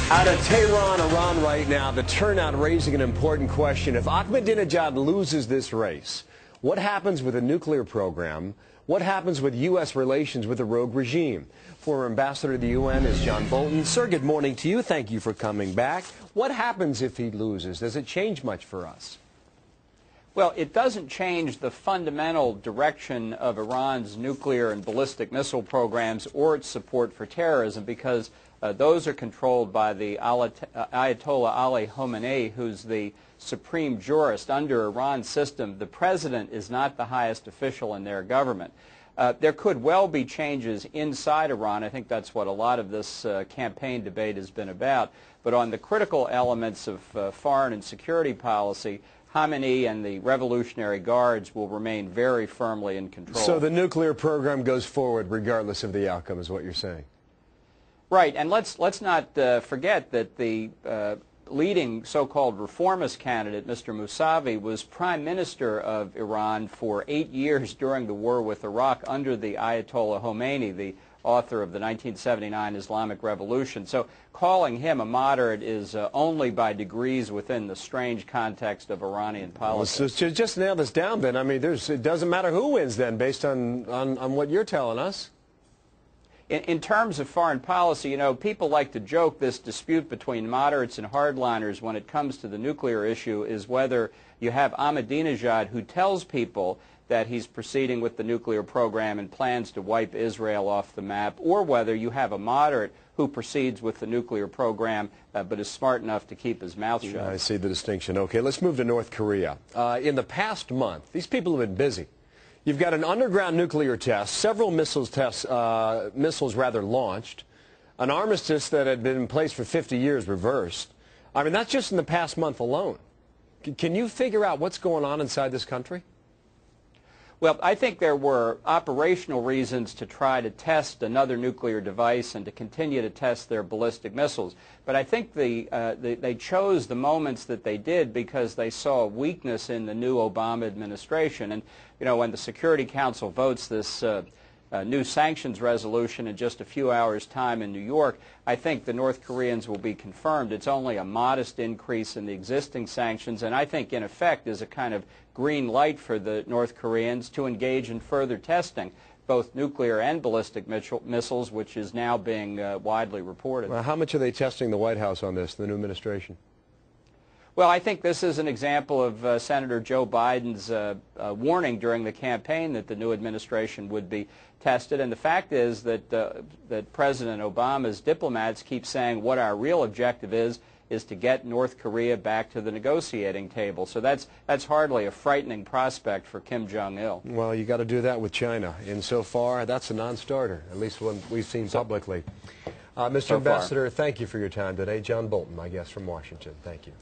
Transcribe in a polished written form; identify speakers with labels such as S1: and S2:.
S1: Out of Tehran, Iran right now, the turnout raising an important question. If Ahmadinejad loses this race, what happens with the nuclear program? What happens with U.S. relations with the rogue regime? Former ambassador to the UN is John Bolton. Sir, good morning to you. Thank you for coming back. What happens if he loses? Does it change much for us?
S2: Well, it doesn't change the fundamental direction of Iran's nuclear and ballistic missile programs or its support for terrorism, because those are controlled by the Ayatollah Ali Khamenei, who's the supreme jurist under Iran's system. The president is not the highest official in their government. There could well be changes inside Iran. I think that's what a lot of this campaign debate has been about. But on the critical elements of foreign and security policy, Khamenei and the Revolutionary Guards will remain very firmly in control.
S1: So the nuclear program goes forward regardless of the outcome, is what you're saying?
S2: Right, and let's not forget that the leading so-called reformist candidate, Mr. Mousavi, was prime minister of Iran for 8 years during the war with Iraq under the Ayatollah Khomeini, the author of the 1979 Islamic Revolution. So calling him a moderate is only by degrees within the strange context of Iranian politics.
S1: Well, so just nail this down, then. I mean, it doesn't matter who wins, then, based on what you're telling us.
S2: In terms of foreign policy, you know, people like to joke this dispute between moderates and hardliners when it comes to the nuclear issue is whether you have Ahmadinejad, who tells people that he's proceeding with the nuclear program and plans to wipe Israel off the map, or whether you have a moderate who proceeds with the nuclear program but is smart enough to keep his mouth shut.
S1: I see the distinction. Okay, let's move to North Korea. In the past month, these people have been busy. You've got an underground nuclear test, several missiles launched, an armistice that had been in place for 50 years reversed. I mean, that's just in the past month alone. Can you figure out what's going on inside this country?
S2: Well, I think there were operational reasons to try to test another nuclear device and to continue to test their ballistic missiles. But I think they chose the moments that they did because they saw a weakness in the new Obama administration. And, you know, when the Security Council votes this new sanctions resolution in just a few hours' time in New York, I think the North Koreans will be confirmed. It's only a modest increase in the existing sanctions, and I think, in effect, is a kind of green light for the North Koreans to engage in further testing, both nuclear and ballistic missiles, which is now being widely reported.
S1: Well, how much are they testing the White House on this, the new administration?
S2: Well, I think this is an example of Senator Joe Biden's warning during the campaign that the new administration would be tested. And the fact is that that President Obama's diplomats keep saying what our real objective is to get North Korea back to the negotiating table. So that's hardly a frightening prospect for Kim Jong-il.
S1: Well, you got to do that with China. Insofar, that's a non-starter, at least what we've seen publicly. Mr. Ambassador, thank you for your time today. John Bolton, my guest from Washington. Thank you.